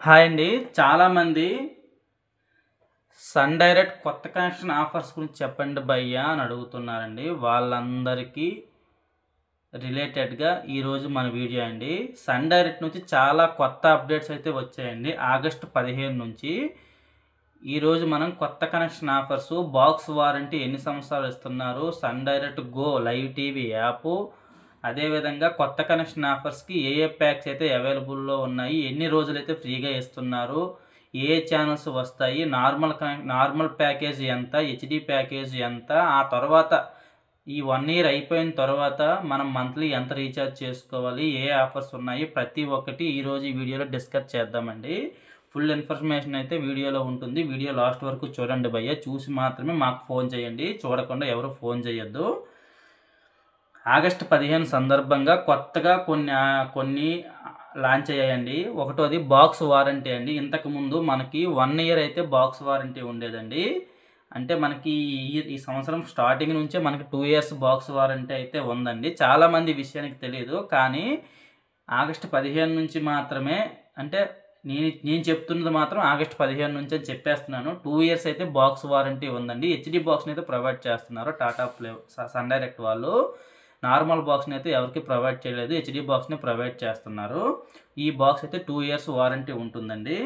Hi అండి. చాలామంది sun direct కొత్త కనెక్షన్ ఆఫర్స్ గురించి చెప్పండి భయ్యా అని అడుగుతున్నారండి. వాళ్ళందరికీ రిలేటెడ్గా ఈరోజు మన వీడియో అండి. సన్ డైరెక్ట్ నుంచి చాలా కొత్త అప్డేట్స్ అయితే వచ్చాయండి. ఆగస్టు 15 నుంచి ఈరోజు మనం కొత్త కనెక్షన్ ఆఫర్స్, బాక్స్ వారంటీ ఎన్ని సంవత్సరాలు ఇస్తున్నారు, Sun Direct go live TV app, అదేవిధంగా కొత్త కనెక్షన్ ఆఫర్స్కి ఏ ప్యాక్స్ అయితే అవైలబుల్లో ఉన్నాయి, ఎన్ని రోజులైతే ఫ్రీగా ఇస్తున్నారు, ఏ ఛానల్స్ వస్తాయి, నార్మల్ ప్యాకేజ్ ఎంత, హెచ్డి ప్యాకేజ్ ఎంత, ఆ తర్వాత ఈ 1 ఇయర్ అయిపోయిన తర్వాత మనం మంత్లీ ఎంత రీఛార్జ్ చేసుకోవాలి, ఏ ఆఫర్స్ ఉన్నాయి, ప్రతి ఒక్కటి ఈరోజు ఈ వీడియోలో డిస్కస్ చేద్దామండి. ఫుల్ ఇన్ఫర్మేషన్ అయితే వీడియోలో ఉంటుంది. వీడియో లాస్ట్ వరకు చూడండి భయ్య. చూసి మాత్రమే మాకు ఫోన్ చేయండి, చూడకుండా ఎవరు ఫోన్ చేయొద్దు. ఆగస్టు 15 సందర్భంగా కొత్తగా కొన్ని లాంచ్ అయ్యాయండి. ఒకటోది బాక్స్ వారంటీ అండి. ఇంతకుముందు మనకి 1 ఇయర్ అయితే బాక్స్ వారంటీ ఉండేదండి. అంటే మనకి ఈ సంవత్సరం స్టార్టింగ్ నుంచే మనకి 2 ఇయర్స్ బాక్స్ వారంటీ అయితే ఉందండి. చాలామంది విషయానికి తెలియదు, కానీ ఆగస్టు 15 నుంచి మాత్రమే, అంటే నేను చెప్తున్నది మాత్రం ఆగస్టు 15 నుంచి అని చెప్పేస్తున్నాను. 2 ఇయర్స్ అయితే బాక్స్ వారంటీ ఉందండి. హెచ్డి బాక్స్ని అయితే ప్రొవైడ్ చేస్తున్నారు టాటా ప్లే, సన్ డైరెక్ట్ వాళ్ళు. నార్మల్ బాక్స్ని అయితే ఎవరికి ప్రొవైడ్ చేయలేదు, హెచ్డి బాక్స్ని ప్రొవైడ్ చేస్తున్నారు. ఈ బాక్స్ అయితే 2 ఇయర్స్ వారంటీ ఉంటుందండి.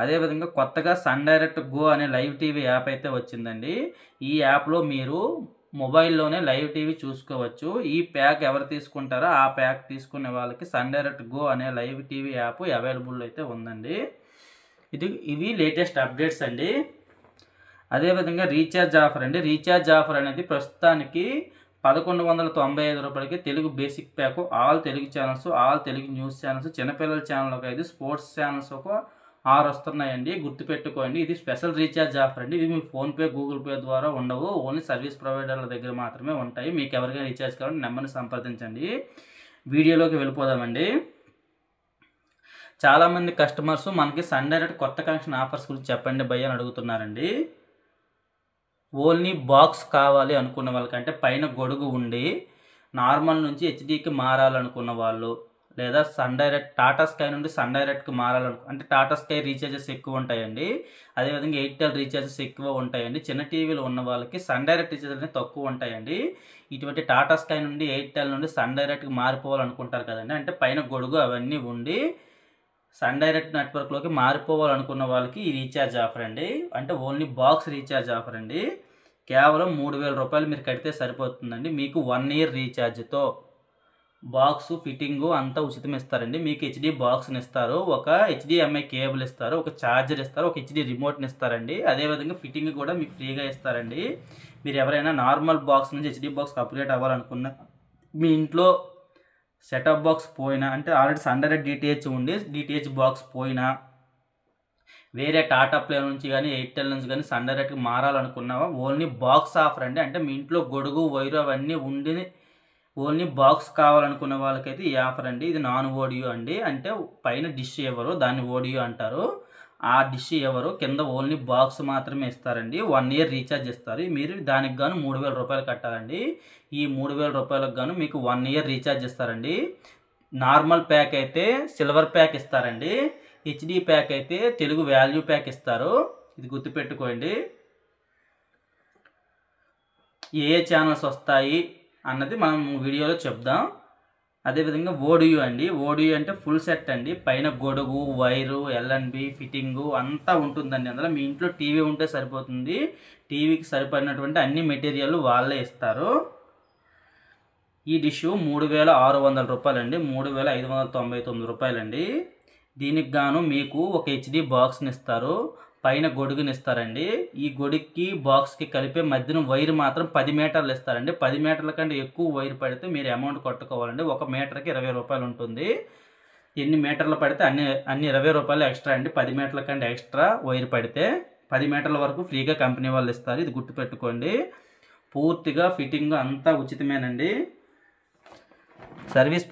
అదేవిధంగా కొత్తగా సన్ డైరెక్ట్ గో అనే లైవ్ టీవీ యాప్ అయితే వచ్చిందండి. ఈ యాప్లో మీరు మొబైల్లోనే లైవ్ టీవీ చూసుకోవచ్చు. ఈ ప్యాక్ ఎవరు తీసుకుంటారో ఆ ప్యాక్ తీసుకునే వాళ్ళకి సన్ డైరెక్ట్ గో అనే లైవ్ టీవీ యాప్ అవైలబుల్ అయితే ఉందండి. ఇవి లేటెస్ట్ అప్డేట్స్ అండి. అదేవిధంగా రీఛార్జ్ ఆఫర్ అండి. రీఛార్జ్ ఆఫర్ అనేది ప్రస్తుతానికి 1195 రూపాయలకి Telugu basic pack, all Telugu channels, all Telugu news channels, చిన్నపిల్లల ఛానల్ ఒక 5, స్పోర్ట్స్ ఛానల్స్ ఒక 6 వస్తున్నాయండి. గుర్తుపెట్టుకోండి, ఇది స్పెషల్ రీఛార్జ్ ఆఫర్ అండి. ఇది మీ ఫోన్పే, గూగుల్ పే ద్వారా ఉండవు, ఓన్లీ సర్వీస్ ప్రొవైడర్ల దగ్గర మాత్రమే ఉంటాయి. మీకు ఎవరికైనా రీఛార్జ్ కావాలంటే నెంబర్ని సంప్రదించండి. వీడియోలోకి వెళ్ళిపోదామండి. చాలామంది కస్టమర్స్ మనకి సన్ డైరెక్ట్ కొత్త కనెక్షన్ ఆఫర్స్ గురించి చెప్పండి భయ్య అని అడుగుతున్నారండి. ఓన్లీ బాక్స్ కావాలి అనుకున్న వాళ్ళకంటే పైన గొడుగు ఉండి నార్మల్ నుంచి హెచ్డీకి మారాలనుకున్న వాళ్ళు, లేదా సన్ డైరెక్ట్ టాటా స్కై నుండి సన్ డైరెక్ట్కి అంటే టాటా స్కై రీఛార్జెస్ ఎక్కువ ఉంటాయండి. అదేవిధంగా ఎయిర్టెల్ రీఛార్జెస్ ఎక్కువ ఉంటాయండి. చిన్న టీవీలు ఉన్న వాళ్ళకి సన్ డైరెక్ట్ రీఛార్జ్ అనేది తక్కువ ఉంటాయండి. ఇటువంటి టాటా స్కై నుండి, ఎయిర్టెల్ నుండి సన్ డైరెక్ట్కి మారిపోవాలనుకుంటారు కదండి. అంటే పైన గొడుగు అవన్నీ ఉండి సన్ డైరెక్ట్ నెట్వర్క్లోకి మారిపోవాలనుకున్న వాళ్ళకి ఈ రీఛార్జ్ ఆఫర్ అండి. అంటే ఓన్లీ బాక్స్ రీఛార్జ్ ఆఫర్ అండి. కేవలం 3000 రూపాయలు మీరు కడితే సరిపోతుందండి. మీకు 1 ఇయర్ రీఛార్జ్తో బాక్సు, ఫిట్టింగు అంతా ఉచితం ఇస్తారండి. మీకు హెచ్డి బాక్స్ని ఇస్తారు, ఒక హెచ్డిఎంఐ కేబుల్ ఇస్తారు, ఒక ఛార్జర్ ఇస్తారు, ఒక హెచ్డి రిమోట్ని ఇస్తారండి. అదేవిధంగా ఫిట్టింగ్ కూడా మీకు ఫ్రీగా ఇస్తారండి. మీరు ఎవరైనా నార్మల్ బాక్స్ నుంచి హెచ్డి బాక్స్కి అప్గ్రేడ్ అవ్వాలనుకున్న, మీ ఇంట్లో సెటప్ బాక్స్ పోయినా, అంటే ఆల్రెడీ సన్ డైరెక్ట్ డిటిహెచ్ ఉండి డిటిహెచ్ బాక్స్ పోయినా, వేరే టాటా ప్లే నుంచి కానీ ఎయిర్టెల్ నుంచి కానీ సన్ డైరెక్ట్కి మారాలనుకున్నావా, ఓన్లీ బాక్స్ ఆఫర్ అండి. అంటే మీ ఇంట్లో గొడుగు, వైరు అవన్నీ ఉండి ఓన్లీ బాక్స్ కావాలనుకున్న వాళ్ళకైతే ఈ ఆఫర్ అండి. ఇది నాన్ ఓడియో అండి. అంటే పైన డిష్ ఎవరు, దాన్ని ఓడియో అంటారు. ఆ డిష్ ఎవరు, కింద ఓన్లీ బాక్స్ మాత్రమే ఇస్తారండి. 1 ఇయర్ రీఛార్జ్ ఇస్తారు. మీరు దానికి గాను 3000 రూపాయలు కట్టాలండి. ఈ 3000 రూపాయలకు గాను మీకు 1 ఇయర్ రీఛార్జ్ ఇస్తారండి. నార్మల్ ప్యాక్ అయితే సిల్వర్ ప్యాక్ ఇస్తారండి. హెచ్డి ప్యాక్ అయితే తెలుగు వాల్యూ ప్యాక్ ఇస్తారు. ఇది గుర్తుపెట్టుకోండి. ఏ ఛానల్స్ వస్తాయి అన్నది మనం వీడియోలో చెప్దాం. అదేవిధంగా ఓడియో అండి. ఓడియో అంటే ఫుల్ సెట్ అండి. పైన గొడుగు, వైరు, ఎల్ఎన్బి, ఫిట్టింగు అంతా ఉంటుందండి. అందులో మీ ఇంట్లో టీవీ ఉంటే సరిపోతుంది. టీవీకి సరిపడినటువంటి అన్ని మెటీరియల్ వాళ్ళే ఇస్తారు. ఈ డిష్ 3600 రూపాయలండి, 3599 రూపాయలండి. దీనికి గాను మీకు ఒక హెచ్డి బాక్స్ని ఇస్తారు, పైన గొడుగుని ఇస్తారండి. ఈ గొడుగుకి బాక్స్కి కలిపే మధ్యన వైర్ మాత్రం 10 మీటర్లు ఇస్తారండి. 10 మీటర్ల కంటే ఎక్కువ వైర్ పడితే మీరు అమౌంట్ కట్టుకోవాలండి. 1 మీటర్కి 20 రూపాయలు ఉంటుంది. ఎన్ని మీటర్లు పడితే అన్ని 20 రూపాయలు ఎక్స్ట్రా అండి. 10 మీటర్ల కంటే ఎక్స్ట్రా వైర్ పడితే 10 మీటర్ల వరకు ఫ్రీగా కంపెనీ వాళ్ళు ఇస్తారు. ఇది గుర్తుపెట్టుకోండి. పూర్తిగా ఫిట్టింగ్ అంతా ఉచితమేనండి. సర్వీస్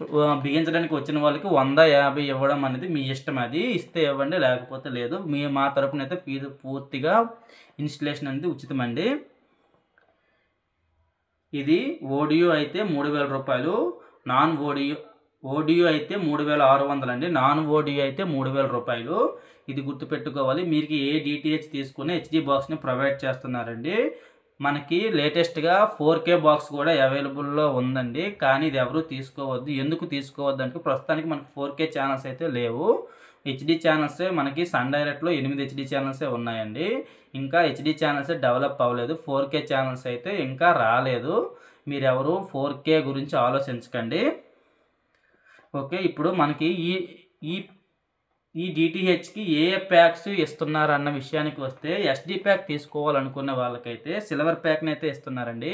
బిగించడానికి వచ్చిన వాళ్ళకి 100-50 ఇవ్వడం అనేది మీ ఇష్టం. అది ఇస్తే ఇవ్వండి, లేకపోతే లేదు. మా తరపున అయితే పూర్తిగా ఇన్స్టలేషన్ అనేది ఉచితమండి. ఇది ఓడియో అయితే 3000 రూపాయలు, నాన్ ఓడియో ఓడియో అయితే 3600 అండి, నాన్ ఓడియో అయితే 3000 రూపాయలు. ఇది గుర్తుపెట్టుకోవాలి. మీకు ఏ డిటిహెచ్ తీసుకుని హెచ్డి బాక్స్ని ప్రొవైడ్ చేస్తున్నారండి. మనకి లేటెస్ట్గా 4K బాక్స్ కూడా అవైలబుల్లో ఉందండి, కానీ ఇది ఎవరు తీసుకోవద్దు. ఎందుకు తీసుకోవద్దు అంటే ప్రస్తుతానికి మనకి 4K ఛానల్స్ అయితే లేవు. హెచ్డి ఛానల్సే మనకి సన్ డైరెక్ట్లో 8 హెచ్డి ఛానల్సే ఉన్నాయండి. ఇంకా హెచ్డి ఛానల్సే డెవలప్ అవ్వలేదు. 4K ఛానల్స్ అయితే ఇంకా రాలేదు. మీరెవరు 4K గురించి ఆలోచించకండి. ఓకే, ఇప్పుడు మనకి ఈ ఈ ఈ డిటిహెచ్కి ఏ ప్యాక్స్ ఇస్తున్నారు అన్న విషయానికి వస్తే, ఎస్డి ప్యాక్ తీసుకోవాలనుకున్న వాళ్ళకైతే సిల్వర్ ప్యాక్ని అయితే ఇస్తున్నారండి.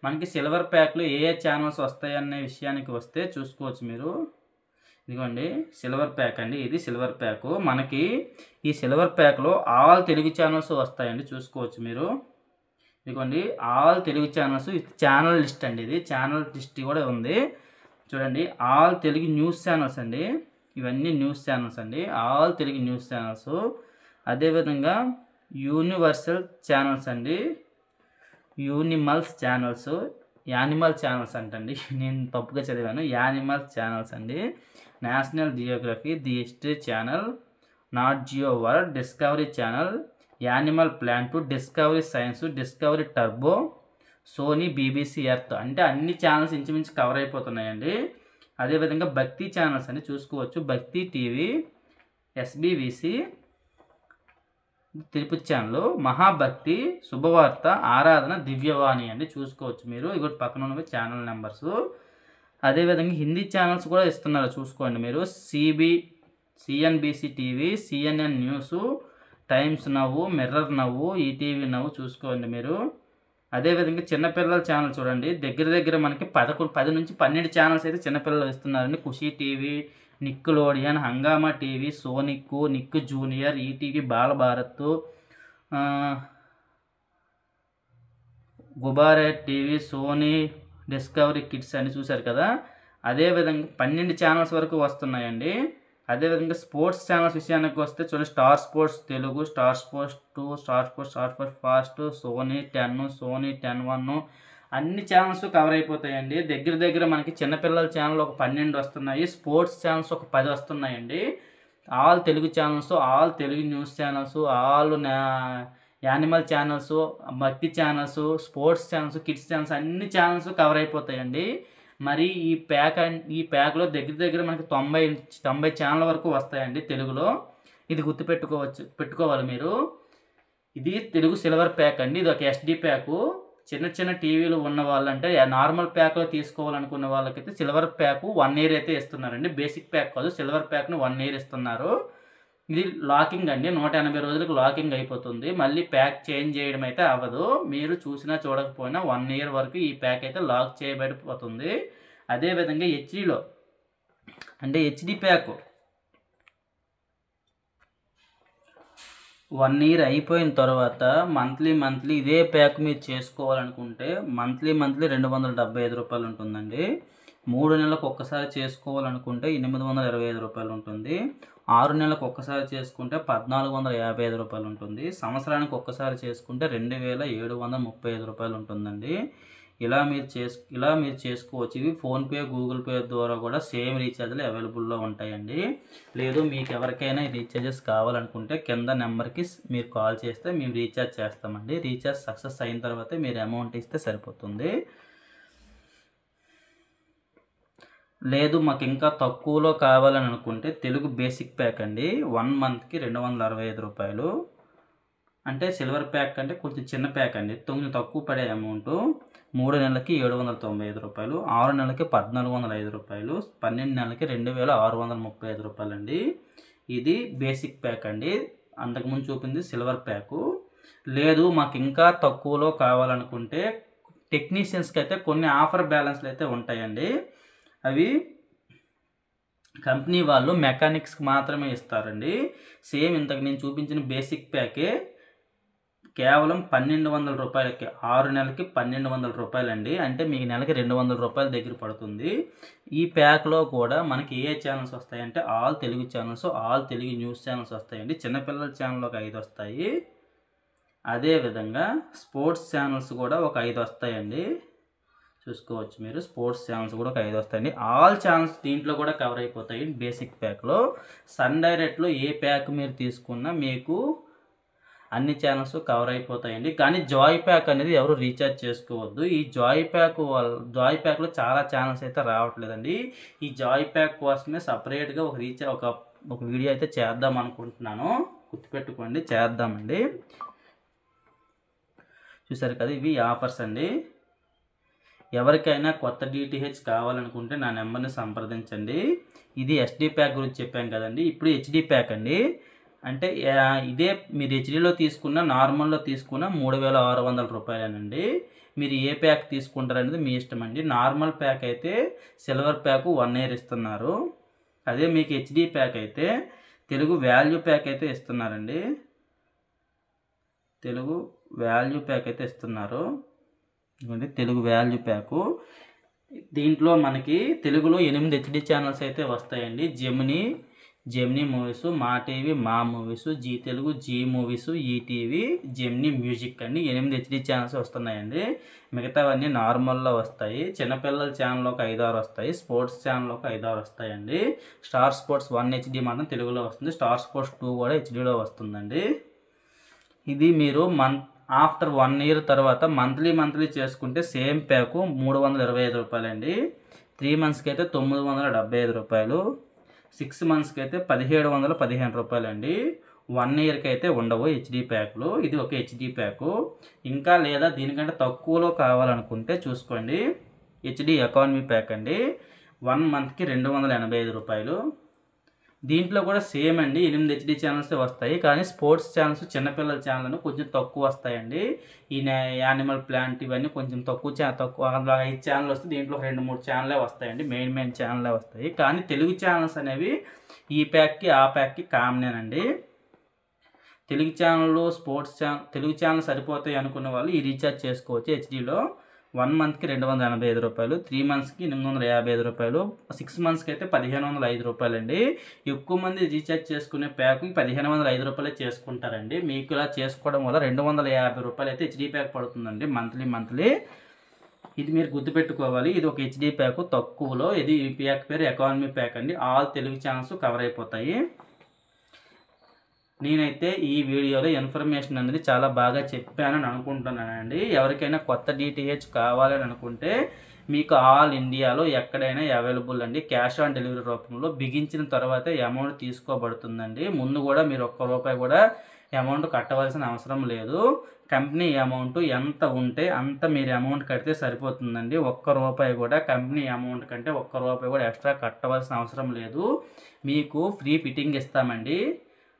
మనకి సిల్వర్ ప్యాక్లో ఏ ఛానల్స్ వస్తాయనే విషయానికి వస్తే చూసుకోవచ్చు మీరు. ఇదిగోండి సిల్వర్ ప్యాక్ అండి, ఇది సిల్వర్ ప్యాకు. మనకి ఈ సిల్వర్ ప్యాక్లో ఆల్ తెలుగు ఛానల్స్ వస్తాయండి, చూసుకోవచ్చు మీరు. ఇదిగోండి all Telugu channels, channel list అండి, ఇది ఛానల్ లిస్ట్ కూడా ఉంది చూడండి. ఆల్ తెలుగు న్యూస్ ఛానల్స్ అండి, ఇవన్నీ న్యూస్ ఛానల్స్ అండి, ఆల్ తెలుగు న్యూస్ ఛానల్స్. అదేవిధంగా యూనివర్సల్ ఛానల్స్ అండి, యూనిమల్స్ ఛానల్స్, యానిమల్ ఛానల్స్ అంటండి, నేను తప్పుగా చదివాను, యానిమల్ ఛానల్స్ అండి. National Geography, the History Channel, Nat Geo World, Discovery Channel, Animal Plant, Discovery Science, Discovery Turbo, Sony, BBC Earth. అంటే అన్ని ఛానల్స్ ఇంచుమించు కవర్ అయిపోతున్నాయండి. అదేవిధంగా భక్తి ఛానల్స్ అని చూసుకోవచ్చు. భక్తి టీవీ, ఎస్బీవీసీ, తిరుపతి ఛానల్, మహాభక్తి, శుభవార్త, ఆరాధన, దివ్యవాణి అండి, చూసుకోవచ్చు మీరు. ఇవి పక్కన ఉన్నవి ఛానల్ నెంబర్స్. అదేవిధంగా హిందీ ఛానల్స్ కూడా ఇస్తున్నారు, చూసుకోండి మీరు. CNBC TV, CNN news, times నవ్వు, మిర్రర్ నవ్వు, ఈటీవీ నవ్వు, చూసుకోండి మీరు. అదేవిధంగా చిన్నపిల్లల ఛానల్ చూడండి, దగ్గర మనకి 10 నుంచి 12 ఛానల్స్ అయితే చిన్నపిల్లలు ఇస్తున్నారండి. ఖుషీ TV, Nickelodeon, Hungama TV, Sonic, Nick junior, ETV Balabharat, Gubbare TV, Sony, Discovery Kids అని చూశారు కదా. అదేవిధంగా 12 ఛానల్స్ వరకు వస్తున్నాయండి. అదేవిధంగా స్పోర్ట్స్ ఛానల్స్ విషయానికి వస్తే చూడండి, Star Sports Telugu, Star Sports 2, Star Sports Fast, Sony 10, Sony 10-1, అన్ని ఛానల్స్ కవర్ అయిపోతాయండి. దగ్గర మనకి చిన్నపిల్లల ఛానల్ ఒక 12 వస్తున్నాయి, స్పోర్ట్స్ ఛానల్స్ ఒక 10 వస్తున్నాయండి. All Telugu channels, all Telugu news channels, all animal channels, భక్తి channels, sports channels, kids channels, అన్ని ఛానల్స్ కవర్ అయిపోతాయండి. మరి ఈ ప్యాక్లో దగ్గర మనకి 90 ఛానల్ వరకు వస్తాయండి తెలుగులో. ఇది పెట్టుకోవాలి మీరు. ఇది తెలుగు సిల్వర్ ప్యాక్ అండి, ఇది ఒక ఎస్డి ప్యాకు. చిన్న టీవీలు ఉన్న వాళ్ళంటే నార్మల్ ప్యాక్లో తీసుకోవాలనుకున్న వాళ్ళకైతే సిల్వర్ ప్యాకు 1 ఇయర్ అయితే ఇస్తున్నారండి. బేసిక్ ప్యాక్ కాదు, సిల్వర్ ప్యాక్ను 1 ఇయర్ ఇస్తున్నారు. ఇది లాకింగ్ అండి, 180 రోజులకు లాకింగ్ అయిపోతుంది. మళ్ళీ ప్యాక్ చేంజ్ చేయడం అయితే అవ్వదు. మీరు చూసినా చూడకపోయినా 1 ఇయర్ వరకు ఈ ప్యాక్ అయితే లాక్ చేయబడిపోతుంది. అదేవిధంగా హెచ్డీలో అంటే హెచ్డి ప్యాక్ 1 ఇయర్ అయిపోయిన తర్వాత మంత్లీ ఇదే ప్యాక్ మీరు చేసుకోవాలనుకుంటే మంత్లీ 275 రూపాయలు ఉంటుందండి. 3 నెలలకు ఒక్కసారి చేసుకోవాలనుకుంటే 825 రూపాయలు ఉంటుంది. 6 నెలలకు ఒక్కసారి చేసుకుంటే 1455 రూపాయలు ఉంటుంది. సంవత్సరానికి ఒక్కసారి చేసుకుంటే 2735 రూపాయలు ఉంటుందండి. ఇలా మీరు చేసుకోవచ్చు. ఇవి ఫోన్పే, గూగుల్ పే ద్వారా కూడా సేమ్ రీఛార్జ్లు అవైలబుల్లో ఉంటాయండి. లేదు మీకు ఎవరికైనా ఈ రీఛార్జెస్ కావాలనుకుంటే కింద నెంబర్కి మీరు కాల్ చేస్తే మేము రీఛార్జ్ చేస్తామండి. రీఛార్జ్ సక్సెస్ అయిన తర్వాతే మీరు అమౌంట్ ఇస్తే సరిపోతుంది. లేదు మాకు ఇంకా తక్కువలో కావాలని అనుకుంటే తెలుగు బేసిక్ ప్యాక్ అండి, 1 మంత్కి 265 రూపాయలు. అంటే సిల్వర్ ప్యాక్ అంటే కొంచెం చిన్న ప్యాక్ అండి, కొంచెం తక్కువ పడే అమౌంట్. 3 నెలలకి 795 రూపాయలు, 6 నెలలకి 1405 రూపాయలు, 12 నెలలకి 2635 రూపాయలు అండి. ఇది బేసిక్ ప్యాక్ అండి. అంతకుముందు చూపింది సిల్వర్ ప్యాకు. లేదు మాకు ఇంకా తక్కువలో కావాలనుకుంటే టెక్నీషియన్స్కి అయితే కొన్ని ఆఫర్ బ్యాలెన్స్లు అయితే ఉంటాయండి. అవి కంపెనీ వాళ్ళు మెకానిక్స్కి మాత్రమే ఇస్తారండి. సేమ్ ఇంతకు నేను చూపించిన బేసిక్ ప్యాకే కేవలం 1200 రూపాయలకి 6 నెలలకి 1200 రూపాయలు అండి. అంటే మీకు నెలకి 200 రూపాయల దగ్గర పడుతుంది. ఈ ప్యాక్లో కూడా మనకి ఏ ఛానల్స్ వస్తాయంటే all Telugu channels, all Telugu news channels వస్తాయండి. చిన్నపిల్లల ఛానల్ ఒక 5 వస్తాయి. అదేవిధంగా స్పోర్ట్స్ ఛానల్స్ కూడా ఒక 5 వస్తాయండి. చూసుకోవచ్చు మీరు. స్పోర్ట్స్ ఛానల్స్ కూడా ఒక 5 వస్తాయండి. ఆల్ ఛానల్స్ దీంట్లో కూడా కవర్ అయిపోతాయి బేసిక్ ప్యాక్లో. సన్ డైరెక్ట్లో ఏ ప్యాక్ మీరు తీసుకున్నా మీకు అన్ని ఛానల్స్ కవర్ అయిపోతాయండి. కానీ జాయ్ ప్యాక్ అనేది ఎవరు రీఛార్జ్ చేసుకోవద్దు. ఈ జాయ్ ప్యాక్లో చాలా ఛానల్స్ అయితే రావట్లేదండి. ఈ జాయ్ ప్యాక్ కోసమే సపరేట్గా ఒక వీడియో అయితే చేద్దాం అనుకుంటున్నాను. గుర్తుపెట్టుకోండి, చేద్దామండి. చూసారు కదా, ఇవి ఆఫర్స్ అండి. ఎవరికైనా కొత్త డిటిహెచ్ కావాలనుకుంటే నా నెంబర్ని సంప్రదించండి. ఇది ఎస్డి ప్యాక్ గురించి చెప్పాను కదండి. ఇప్పుడు హెచ్డి ప్యాక్ అండి. అంటే ఇదే మీరు హెచ్డీలో తీసుకున్న, నార్మల్లో తీసుకున్న 3600 రూపాయలేనండి. మీరు ఏ ప్యాక్ తీసుకుంటారనేది మీ ఇష్టం అండి. నార్మల్ ప్యాక్ అయితే సిల్వర్ ప్యాక్ 1 ఇయర్ ఇస్తున్నారు. అదే మీకు హెచ్డి ప్యాక్ అయితే తెలుగు వాల్యూ ప్యాక్ అయితే ఇస్తున్నారండి. తెలుగు వాల్యూ ప్యాక్ అయితే ఇస్తున్నారు. Telugu value pack. దీంట్లో మనకి తెలుగులో 8 హెచ్డి ఛానల్స్ అయితే వస్తాయండి. Gemini Movies, Maa TV Maa Movies, Zee Telugu, Zee Movies, ETV, Gemini Music అండి. 8 హెచ్డి ఛానల్స్ వస్తున్నాయండి. మిగతావన్నీ నార్మల్లో వస్తాయి. చిన్నపిల్లల ఛానల్ ఒక 5-6 వస్తాయి. స్పోర్ట్స్ ఛానల్ ఒక 5-6 వస్తాయండి. స్టార్ స్పోర్ట్స్ 1 హెచ్డి మాత్రం తెలుగులో వస్తుంది. స్టార్ స్పోర్ట్స్ 2 కూడా హెచ్డీలో వస్తుందండి. ఇది మీరు ఆఫ్టర్ 1 ఇయర్ తర్వాత మంత్లీ చేసుకుంటే సేమ్ ప్యాకు 325 రూపాయలండి. 3 మంత్స్కి అయితే 975 రూపాయలు. 6 మంత్స్కి అయితే 1715 రూపాయలండి. 1 ఇయర్కి అయితే ఉండవు హెచ్డి ప్యాక్లు. ఇది ఒక హెచ్డి ప్యాకు. ఇంకా లేదా దీనికంటే తక్కువలో కావాలనుకుంటే చూసుకోండి, హెచ్డి ఎకానమీ ప్యాక్ అండి. 1 మంత్కి 285 రూపాయలు. దీంట్లో కూడా సేమ్ అండి, 8 హెచ్డి ఛానల్స్ వస్తాయి. కానీ స్పోర్ట్స్ ఛానల్స్, చిన్నపిల్లల ఛానల్ కొంచెం తక్కువ వస్తాయండి. ఈ యానిమల్ ప్లాంట్ ఇవన్నీ కొంచెం తక్కువ 5 ఛానల్ వస్తే దీంట్లో 2-3 ఛానలే వస్తాయండి. మెయిన్ ఛానలే వస్తాయి. కానీ తెలుగు ఛానల్స్ అనేవి ఈ ప్యాక్కి ఆ ప్యాక్కి కామనేనండి. తెలుగు ఛానల్, తెలుగు ఛానల్ సరిపోతాయి అనుకున్న వాళ్ళు ఈ రీఛార్జ్ చేసుకోవచ్చు హెచ్డీలో. 1 మంత్కి 285 రూపాయలు, 3 మంత్స్కి 855 రూపాయలు, 6 మంత్స్కి అయితే 1505 రూపాయలండి. ఎక్కువ మంది రీఛార్జ్ చేసుకునే ప్యాక్ 1505 రూపాయలే చేసుకుంటారండి. మీకు ఇలా చేసుకోవడం వల్ల 250 రూపాయలు అయితే హెచ్డీ ప్యాక్ పడుతుందండి మంత్లీ. ఇది మీరు గుర్తుపెట్టుకోవాలి. ఇది ఒక హెచ్డీ ప్యాక్ తక్కువలో. ఇది ఈ ప్యాక్ పేరు ఎకానమీ ప్యాక్ అండి. ఆల్ తెలుగు ఛానల్స్ కవర్ అయిపోతాయి. నేనైతే ఈ వీడియోలో ఇన్ఫర్మేషన్ అనేది చాలా బాగా చెప్పానని అనుకుంటున్నానండి. ఎవరికైనా కొత్త డిటిహెచ్ కావాలని అనుకుంటే మీకు ఆల్ ఇండియాలో ఎక్కడైనా అవైలబుల్ అండి. క్యాష్ ఆన్ డెలివరీ రూపంలో బిగించిన తర్వాతే అమౌంట్ తీసుకోబడుతుందండి. ముందు కూడా మీరు ₹1 కూడా అమౌంట్ కట్టవలసిన అవసరం లేదు. కంపెనీ అమౌంట్ ఎంత ఉంటే అంత మీరు అమౌంట్ కడితే సరిపోతుందండి. ₹1 కూడా కంపెనీ అమౌంట్ కంటే ₹1 కూడా ఎక్స్ట్రా కట్టవలసిన అవసరం లేదు. మీకు ఫ్రీ ఫిట్టింగ్ ఇస్తామండి.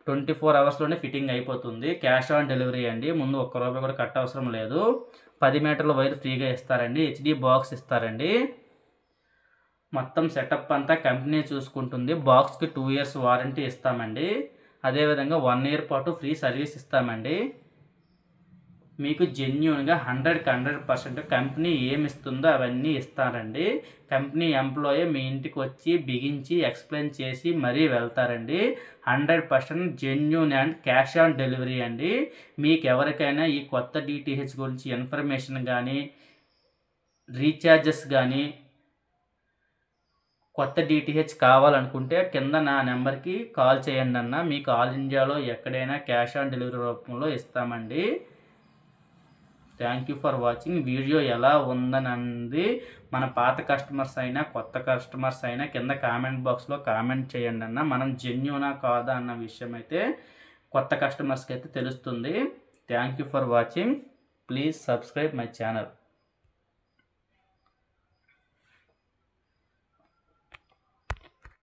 24 అవర్స్లోనే ఫిట్టింగ్ అయిపోతుంది. క్యాష్ ఆన్ డెలివరీ అండి. ముందు ₹1 కూడా కట్ట అవసరం లేదు. 10 మీటర్ల వైర్ ఫ్రీగా ఇస్తారండి. హెచ్డి బాక్స్ ఇస్తారండి. మొత్తం సెటప్ అంతా కంపెనీ చూసుకుంటుంది. బాక్స్కి 2 ఇయర్స్ వారంటీ ఇస్తామండి. అదేవిధంగా 1 ఇయర్ పాటు ఫ్రీ సర్వీస్ ఇస్తామండి. మీకు జెన్యూన్గా 100% కంపెనీ ఏమి ఇస్తుందో అవన్నీ ఇస్తారండి. కంపెనీ ఎంప్లాయీ మీ ఇంటికి వచ్చి బిగించి ఎక్స్ప్లెయిన్ చేసి మరీ వెళ్తారండి. 100% genuine and cash on delivery అండి. మీకు ఎవరికైనా ఈ కొత్త డిటిహెచ్ గురించి ఇన్ఫర్మేషన్ కానీ, రీఛార్జెస్ కానీ, కొత్త డిటిహెచ్ కావాలనుకుంటే కింద నా నెంబర్కి కాల్ చేయండి అన్న. మీకు ఆల్ ఇండియాలో ఎక్కడైనా క్యాష్ ఆన్ డెలివరీ రూపంలో ఇస్తామండి. Thank you for watching. Video ఎలా ఉందనంది మన పాత కస్టమర్స్ అయినా కొత్త కస్టమర్స్ అయినా కింద కామెంట్ బాక్స్లో కామెంట్ చేయండి అన్న. మనం జెన్యూనా కాదా అన్న విషయం అయితే కొత్త కస్టమర్స్కి అయితే తెలుస్తుంది. Thank you for watching. Please subscribe my channel.